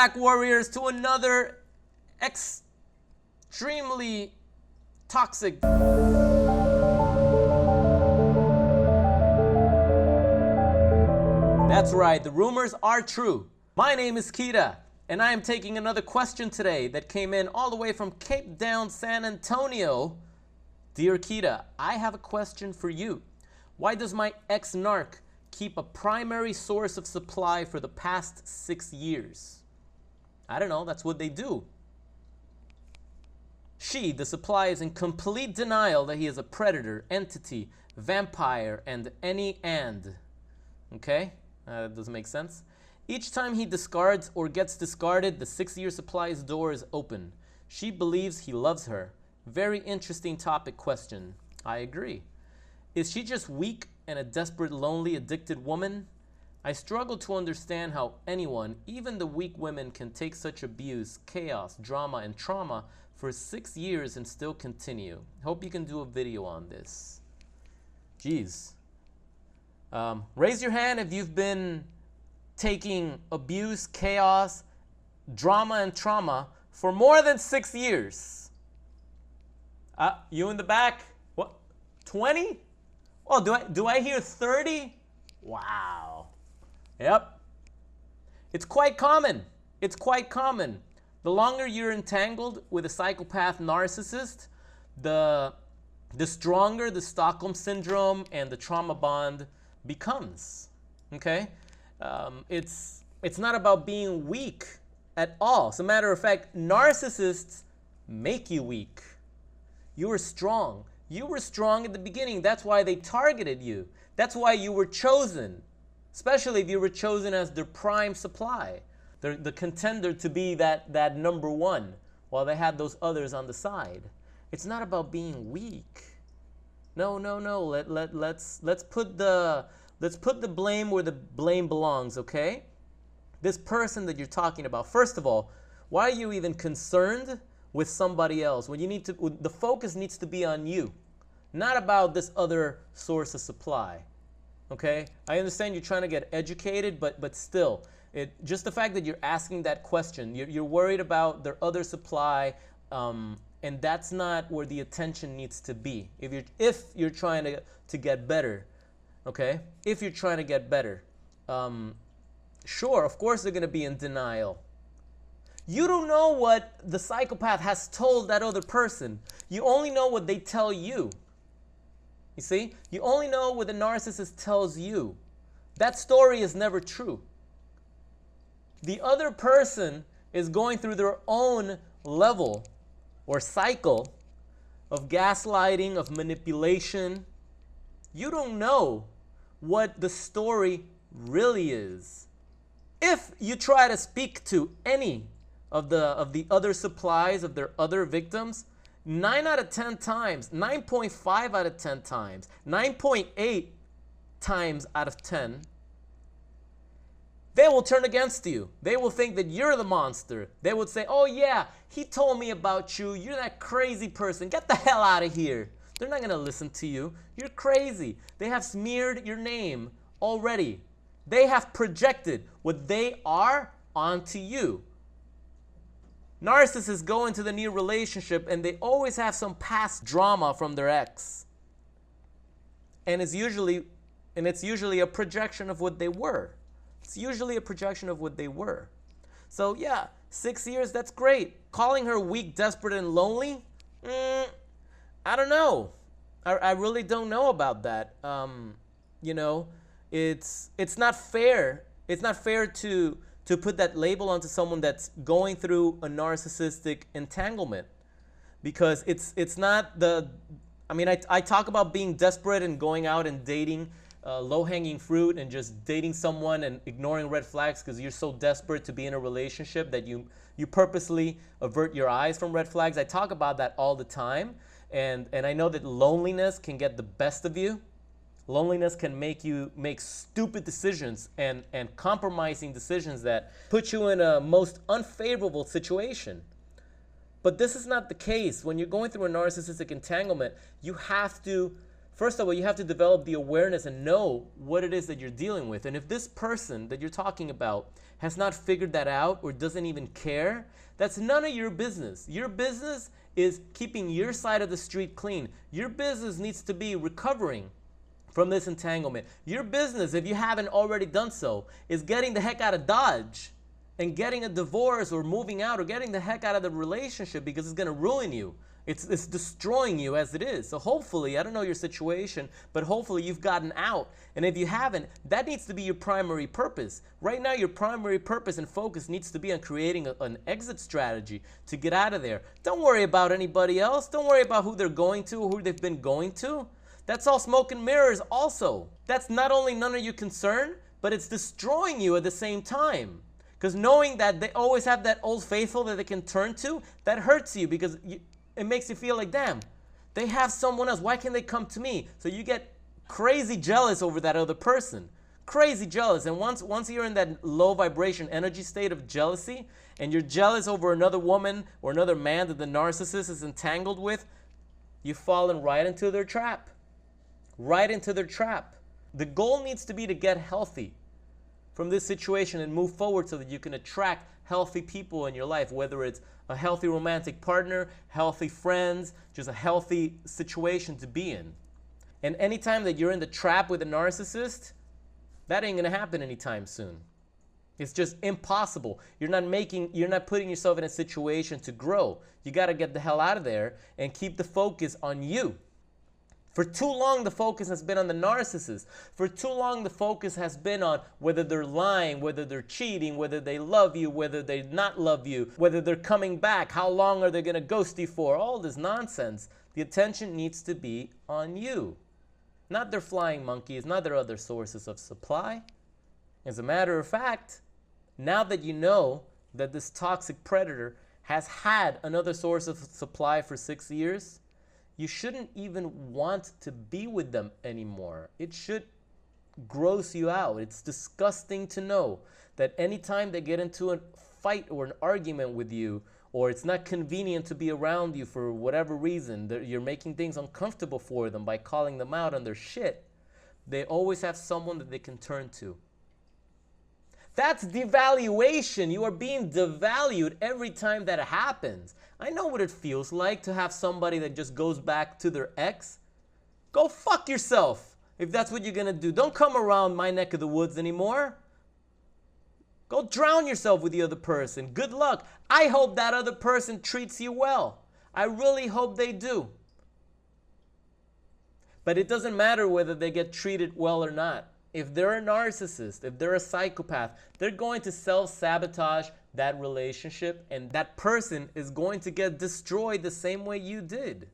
back, warriors, to another extremely toxic. That's right, the rumors are true. My name is Kita, and I am taking another question today that came in all the way from Cape Town, San Antonio. Dear Kita, I have a question for you. Why does my ex-narc keep a primary source of supply for the past 6 years? I don't know, that's what they do. She, the supply, is in complete denial that he is a predator, entity, vampire, and any and. Okay? That doesn't make sense. Each time he discards or gets discarded, the 6-year supply's door is open. She believes he loves her. Very interesting topic question. I agree. Is she just weak and a desperate, lonely, addicted woman? I struggle to understand how anyone, even the weak women, can take such abuse, chaos, drama, and trauma for 6 years and still continue. Hope you can do a video on this. Jeez. Raise your hand if you've been taking abuse, chaos, drama, and trauma for more than 6 years. You in the back? What? 20? Oh, do I hear 30? Wow. Yep. It's quite common. It's quite common. The longer you're entangled with a psychopath narcissist, the stronger the Stockholm syndrome and the trauma bond becomes. Okay? It's not about being weak at all. As a matter of fact, narcissists make you weak. You were strong. You were strong at the beginning. That's why they targeted you. That's why you were chosen. Especially if you were chosen as their prime supply. The contender to be that number one, while they had those others on the side. It's not about being weak. No. Let's put the blame where the blame belongs, okay? This person that you're talking about, first of all, why are you even concerned with somebody else? When you need to, the focus needs to be on you, not about this other source of supply. Okay? I understand you're trying to get educated, but still, just the fact that you're asking that question, you're worried about their other supply, and that's not where the attention needs to be. If you're trying to get better, okay? If you're trying to get better, sure, of course they're going to be in denial. You don't know what the psychopath has told that other person. You only know what they tell you. You see? You only know what the narcissist tells you. That story is never true. The other person is going through their own level or cycle of gaslighting, of manipulation. You don't know what the story really is. If you try to speak to any of the other supplies of their other victims, 9 out of 10 times, 9.5 out of 10 times, 9.8 times out of 10, they will turn against you. They will think that you're the monster. They would say, oh yeah, he told me about you. You're that crazy person. Get the hell out of here. They're not going to listen to you. You're crazy. They have smeared your name already. They have projected what they are onto you. Narcissists go into the new relationship and they always have some past drama from their ex. And it's usually a projection of what they were. It's usually a projection of what they were. So yeah, 6 years, that's great. Calling her weak, desperate, and lonely? I don't know. I really don't know about that. You know, it's not fair. It's not fair to put that label onto someone that's going through a narcissistic entanglement, because it's not the, I mean, I talk about being desperate and going out and dating low-hanging fruit and just dating someone and ignoring red flags because you're so desperate to be in a relationship that you purposely avert your eyes from red flags. I talk about that all the time, and I know that loneliness can get the best of you. Loneliness can make you make stupid decisions and compromising decisions that put you in a most unfavorable situation. But this is not the case. When you're going through a narcissistic entanglement, you have to First of all, you have to develop the awareness and know what it is that you're dealing with. And if this person that you're talking about has not figured that out or doesn't even care, that's none of your business. Your business is keeping your side of the street clean. Your business needs to be recovering from this entanglement. Your business, if you haven't already done so, is getting the heck out of Dodge and getting a divorce or moving out or getting the heck out of the relationship, because it's going to ruin you. It's destroying you as it is. So hopefully, I don't know your situation, but hopefully you've gotten out. And if you haven't, that needs to be your primary purpose. Right now, your primary purpose and focus needs to be on creating an exit strategy to get out of there. Don't worry about anybody else. Don't worry about who they're going to or who they've been going to. That's all smoke and mirrors also. That's not only none of your concern, but it's destroying you at the same time. Because knowing that they always have that old faithful that they can turn to, that hurts you, because it makes you feel like, damn, they have someone else. Why can't they come to me? So you get crazy jealous over that other person. Crazy jealous. And once you're in that low vibration energy state of jealousy, and you're jealous over another woman or another man that the narcissist is entangled with, you've fallen right into their trap. Right into their trap. The goal needs to be to get healthy from this situation and move forward so that you can attract healthy people in your life, whether it's a healthy romantic partner, healthy friends, just a healthy situation to be in. And anytime that you're in the trap with a narcissist, that ain't gonna happen anytime soon. It's just impossible. You're not putting yourself in a situation to grow. You gotta get the hell out of there and keep the focus on you. For too long, the focus has been on the narcissist. For too long, the focus has been on whether they're lying, whether they're cheating, whether they love you, whether they not love you, whether they're coming back, how long are they going to ghost you for, all this nonsense. The attention needs to be on you, not their flying monkeys, not their other sources of supply. As a matter of fact, now that you know that this toxic predator has had another source of supply for 6 years, you shouldn't even want to be with them anymore. It should gross you out. It's disgusting to know that anytime they get into a fight or an argument with you, or it's not convenient to be around you for whatever reason, you're making things uncomfortable for them by calling them out on their shit, they always have someone that they can turn to. That's devaluation. You are being devalued every time that happens. I know what it feels like to have somebody that just goes back to their ex. Go fuck yourself if that's what you're gonna do. Don't come around my neck of the woods anymore. Go drown yourself with the other person. Good luck. I hope that other person treats you well. I really hope they do. But it doesn't matter whether they get treated well or not. If they're a narcissist, if they're a psychopath, they're going to self-sabotage that relationship, and that person is going to get destroyed the same way you did.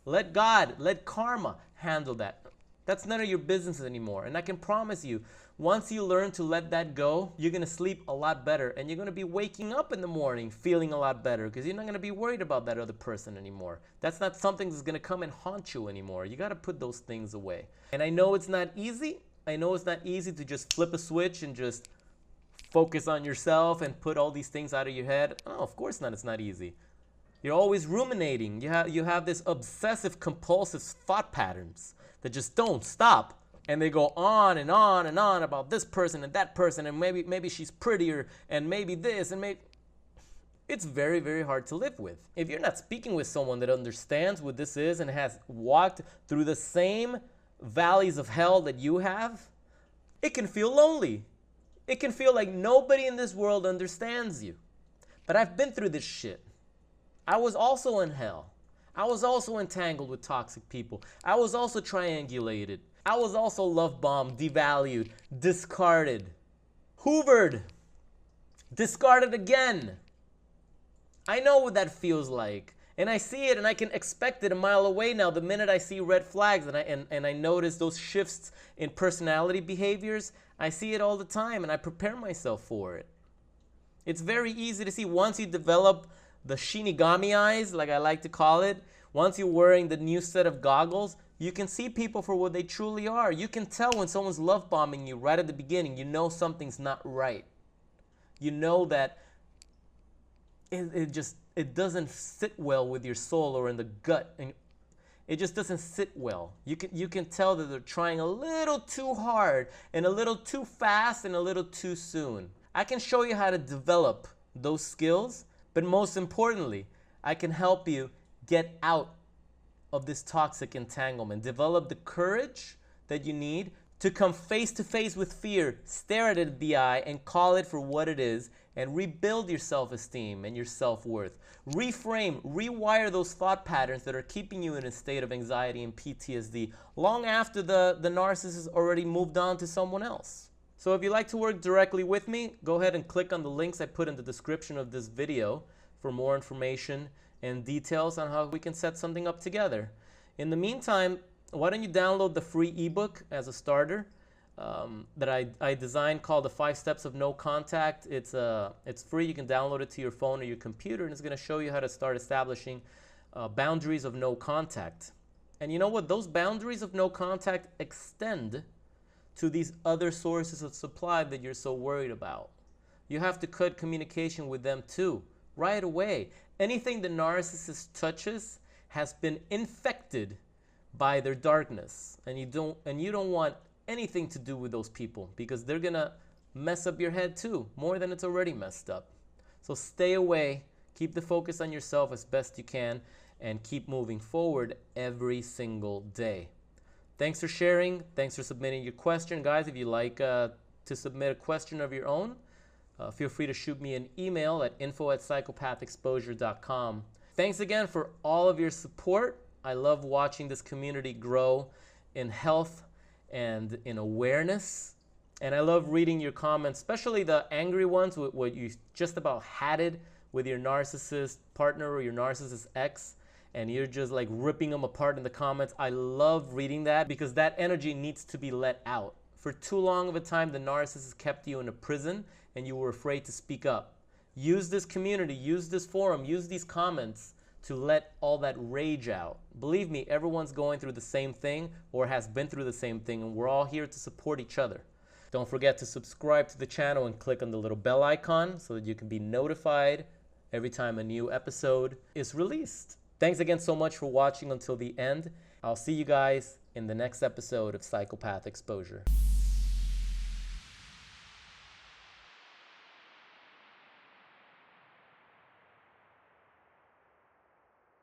Let God, let karma handle that. That's none of your business anymore. And I can promise you, once you learn to let that go, you're going to sleep a lot better, and you're going to be waking up in the morning feeling a lot better, because you're not going to be worried about that other person anymore. That's not something that's going to come and haunt you anymore. You got to put those things away. And I know it's not easy. I know it's not easy to just flip a switch and just focus on yourself and put all these things out of your head. Oh, of course not. It's not easy. You're always ruminating. You have this obsessive compulsive thought patterns that just don't stop. And they go on and on and on about this person and that person, and maybe she's prettier, and maybe this, and maybe... It's very, very hard to live with. If you're not speaking with someone that understands what this is and has walked through the same valleys of hell that you have, it can feel lonely. It can feel like nobody in this world understands you. But I've been through this shit. I was also in hell. I was also entangled with toxic people. I was also triangulated. I was also love bombed, devalued, discarded, hoovered, discarded again. I know what that feels like. And I see it, and I can expect it a mile away now the minute I see red flags and I notice those shifts in personality behaviors. I see it all the time, and I prepare myself for it. It's very easy to see once you develop the Shinigami eyes, like I like to call it. Once you're wearing the new set of goggles, you can see people for what they truly are. You can tell when someone's love bombing you right at the beginning. You know something's not right. You know that it doesn't sit well with your soul or in the gut. it just doesn't sit well. You can tell that they're trying a little too hard and a little too fast and a little too soon. I can show you how to develop those skills, but most importantly, I can help you get out of this toxic entanglement. Develop the courage that you need to come face to face with fear, stare at it in the eye, and call it for what it is, and rebuild your self-esteem and your self-worth. Reframe, rewire those thought patterns that are keeping you in a state of anxiety and PTSD long after the narcissist already moved on to someone else. So if you'd like to work directly with me, go ahead and click on the links I put in the description of this video for more information and details on how we can set something up together. In the meantime, why don't you download the free ebook as a starter that I designed called The 5 Steps of No Contact. It's free. You can download it to your phone or your computer, and it's going to show you how to start establishing boundaries of no contact. And you know what? Those boundaries of no contact extend to these other sources of supply that you're so worried about. You have to cut communication with them too, right away. Anything the narcissist touches has been infected by their darkness, and you don't want anything to do with those people, because they're gonna mess up your head too, more than it's already messed up. So stay away, keep the focus on yourself as best you can, and keep moving forward every single day. Thanks for sharing. Thanks for submitting your question. Guys, if you like to submit a question of your own, feel free to shoot me an email at info@psychopathexposure.com. Thanks again for all of your support. I love watching this community grow in health and in awareness. And I love reading your comments, especially the angry ones where you just about had it with your narcissist partner or your narcissist ex, and you're just like ripping them apart in the comments. I love reading that because that energy needs to be let out. For too long of a time, the narcissist kept you in a prison and you were afraid to speak up. Use this community, use this forum, use these comments to let all that rage out. Believe me, everyone's going through the same thing or has been through the same thing, and we're all here to support each other. Don't forget to subscribe to the channel and click on the little bell icon so that you can be notified every time a new episode is released. Thanks again so much for watching until the end. I'll see you guys in the next episode of Psychopath Exposure.